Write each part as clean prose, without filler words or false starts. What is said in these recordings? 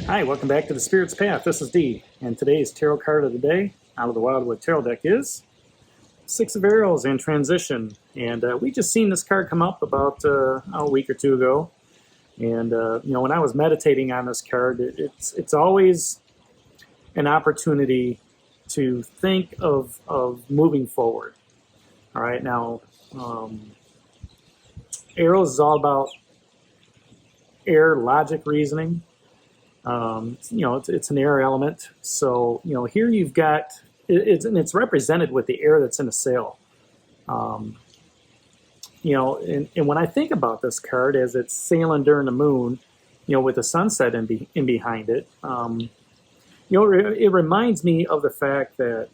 Hi, welcome back to the Spirit's Path. This is Dee, and today's tarot card of the day out of the Wildwood Tarot deck is Six of Arrows in Transition. And we just seen this card come up about a week or two ago. And when I was meditating on this card, it's always an opportunity to think of moving forward. All right, now Arrows is all about air, logic, reasoning. It's an air element. So, here you've got, it's represented with the air that's in the sail. And when I think about this card as it's sailing during the moon, with the sunset in behind it, it reminds me of the fact that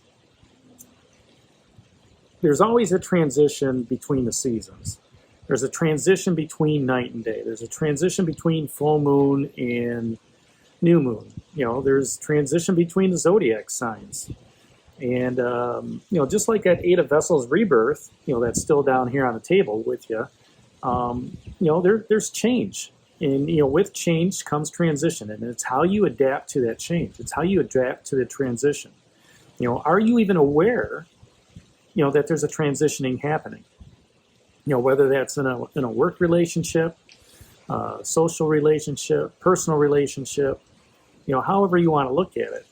there's always a transition between the seasons. There's a transition between night and day. There's a transition between full moon and new moon. There's transition between the zodiac signs. And, just like that Eight of Vessels rebirth, that's still down here on the table with you, there's change. And, with change comes transition. And it's how you adapt to that change. It's how you adapt to the transition. Are you even aware, that there's a transitioning happening? Whether that's in a work relationship, social relationship, personal relationship, however you want to look at it.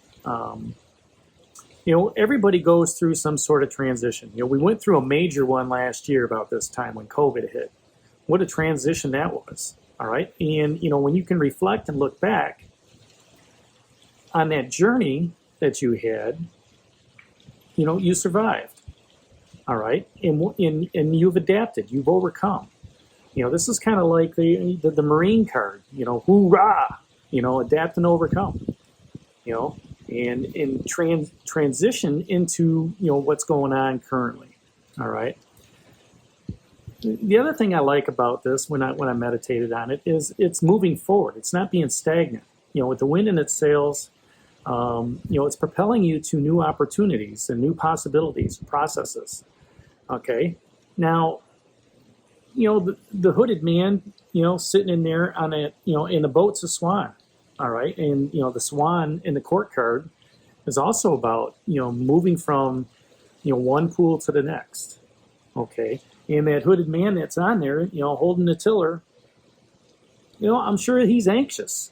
Everybody goes through some sort of transition. We went through a major one last year about this time when COVID hit. What a transition that was, all right? And, when you can reflect and look back on that journey that you had, you survived, all right? And you've adapted, you've overcome. This is kind of like the Marine card, hoorah! Adapt and overcome, and in transition into, what's going on currently. All right. The other thing I like about this when I meditated on it is it's moving forward. It's not being stagnant. With the wind in its sails, it's propelling you to new opportunities and new possibilities, processes. Okay. Now, the hooded man, sitting in there on a, in the boat's a swan. All right. And, the swan in the court card is also about, moving from, one pool to the next. Okay. And that hooded man that's on there, holding the tiller, I'm sure he's anxious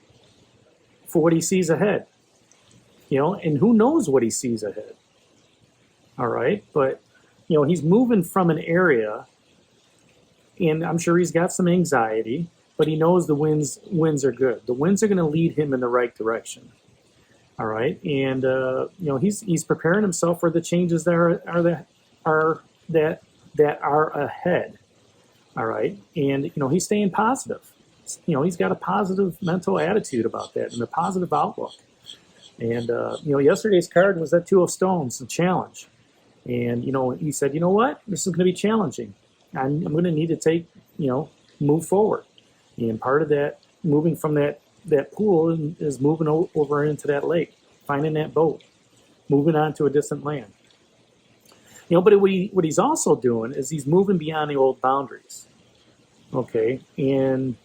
for what he sees ahead, and who knows what he sees ahead. All right. But, he's moving from an area, and I'm sure he's got some anxiety, but he knows the winds are good. The winds are going to lead him in the right direction. All right, and he's preparing himself for the changes that are ahead. All right, and he's staying positive. He's got a positive mental attitude about that and a positive outlook. And yesterday's card was that Two of Stones, the challenge. And he said, what? This is going to be challenging. I'm going to need to take, move forward. And part of that, moving from that pool is moving over into that lake, finding that boat, moving on to a distant land. But what he's also doing is he's moving beyond the old boundaries. Okay. And,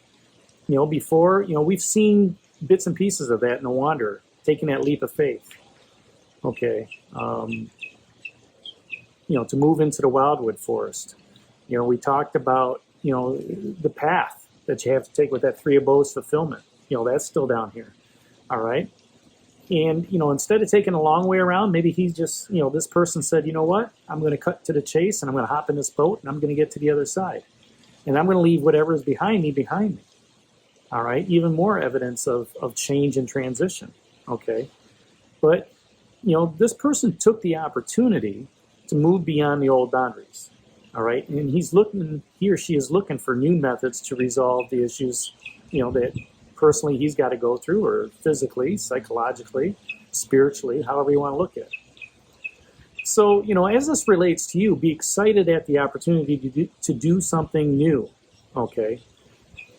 before, we've seen bits and pieces of that in The Wanderer, taking that leap of faith. Okay. To move into the Wildwood Forest. We talked about, the path that you have to take with that Three of Bows fulfillment. That's still down here. All right. And, instead of taking a long way around, maybe he's just, this person said, what? I'm going to cut to the chase and I'm going to hop in this boat and I'm going to get to the other side. And I'm going to leave whatever is behind me. All right. Even more evidence of change and transition. Okay. But, this person took the opportunity to move beyond the old boundaries. All right. And he or she is looking for new methods to resolve the issues, that personally he's got to go through, or physically, psychologically, spiritually, however you want to look at it. So, as this relates to you, be excited at the opportunity to do something new. Okay.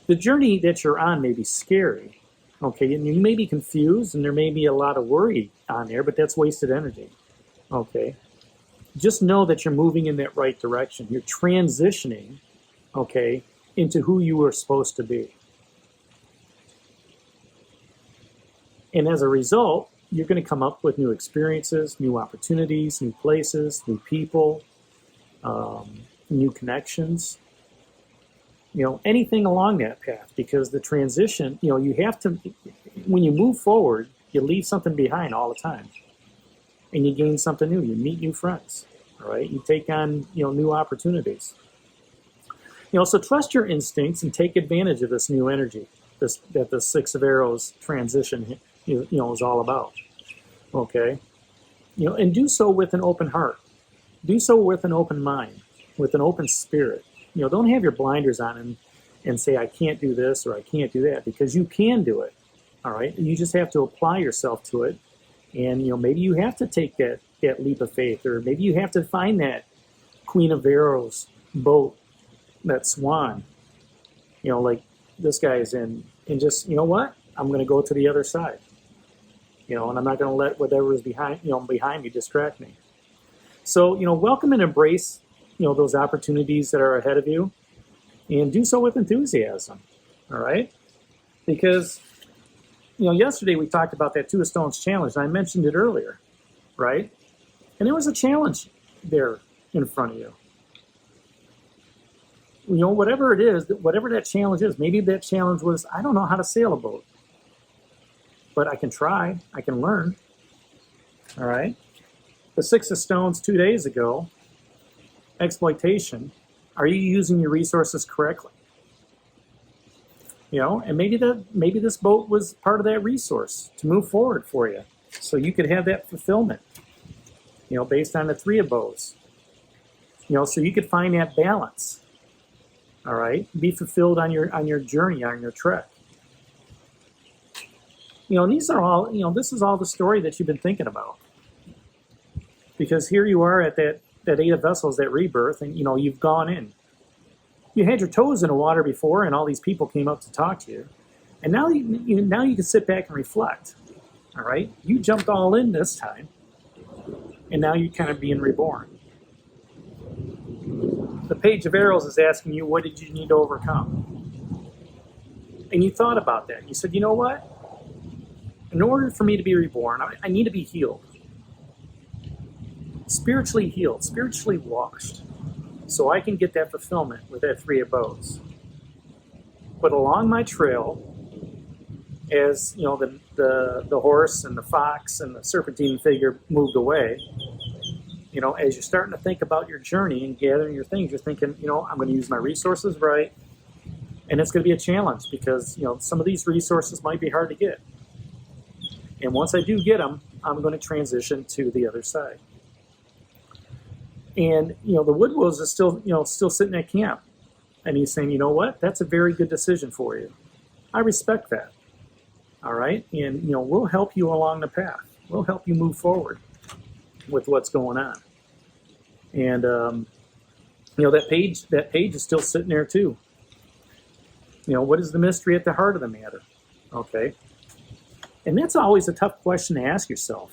The journey that you're on may be scary. Okay. And you may be confused and there may be a lot of worry on there, but that's wasted energy. Okay. Just know that you're moving in that right direction. You're transitioning, okay, into who you were supposed to be. And as a result, you're going to come up with new experiences, new opportunities, new places, new people, new connections, anything along that path. Because the transition, you have to, when you move forward, you leave something behind all the time. And you gain something new. You meet new friends, all right? You take on, new opportunities. So trust your instincts and take advantage of this new energy that the Six of Arrows transition, is all about, okay? And do so with an open heart. Do so with an open mind, with an open spirit. Don't have your blinders on and say, I can't do this or I can't do that, because you can do it, all right? You just have to apply yourself to it. And, maybe you have to take that leap of faith, or maybe you have to find that Queen of Arrows boat, that swan, like this guy is in, and just, what? I'm going to go to the other side, and I'm not going to let whatever is behind me distract me. So, welcome and embrace, those opportunities that are ahead of you, and do so with enthusiasm, all right? Because, yesterday we talked about that Two of Stones challenge, and I mentioned it earlier, right? And there was a challenge there in front of you. Whatever it is, whatever that challenge is, maybe that challenge was, I don't know how to sail a boat, but I can try, I can learn, all right? The Six of Stones 2 days ago, exploitation. Are you using your resources correctly? And maybe this boat was part of that resource to move forward for you, so you could have that fulfillment, based on the Three of Bows, so you could find that balance. All right, be fulfilled on your journey, on your trek. These are all, this is all the story that you've been thinking about. Because here you are at that Eight of Vessels, that rebirth, and you've gone in. You had your toes in the water before, and all these people came up to talk to you, and now you can sit back and reflect. All right, you jumped all in this time, and now you're kind of being reborn. The Page of Arrows is asking you, what did you need to overcome? And you thought about that. You said, you know what? In order for me to be reborn, I need to be healed. Spiritually healed, spiritually washed, so I can get that fulfillment with that Three of Bows. But along my trail, as the horse and the fox and the serpentine figure moved away, as you're starting to think about your journey and gathering your things, you're thinking, I'm going to use my resources right, and it's going to be a challenge because, some of these resources might be hard to get. And once I do get them, I'm going to transition to the other side. And, the Woodwillows is still sitting at camp. And he's saying, you know what? That's a very good decision for you. I respect that. All right? And, we'll help you along the path. We'll help you move forward with what's going on. And, that page is still sitting there too. What is the mystery at the heart of the matter? Okay? And that's always a tough question to ask yourself.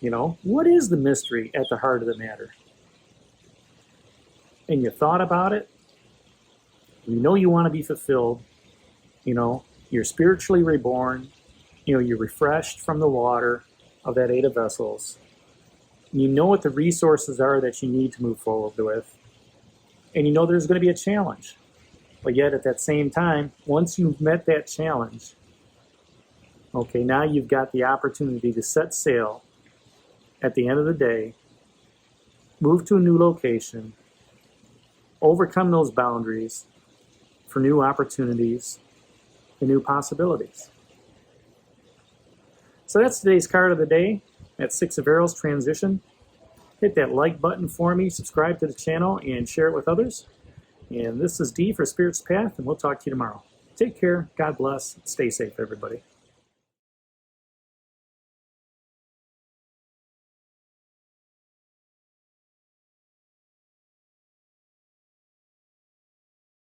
What is the mystery at the heart of the matter? And you thought about it. You want to be fulfilled. You're spiritually reborn. You're refreshed from the water of that Eight of Vessels. You know what the resources are that you need to move forward with. And there's going to be a challenge. But yet at that same time, once you've met that challenge, okay, now you've got the opportunity to set sail at the end of the day, move to a new location, overcome those boundaries for new opportunities and new possibilities. So that's today's card of the day, that Six of Arrows transition. Hit that like button for me, subscribe to the channel, and share it with others. And this is Dee for Spirit's Path, and we'll talk to you tomorrow. Take care, God bless, stay safe, everybody.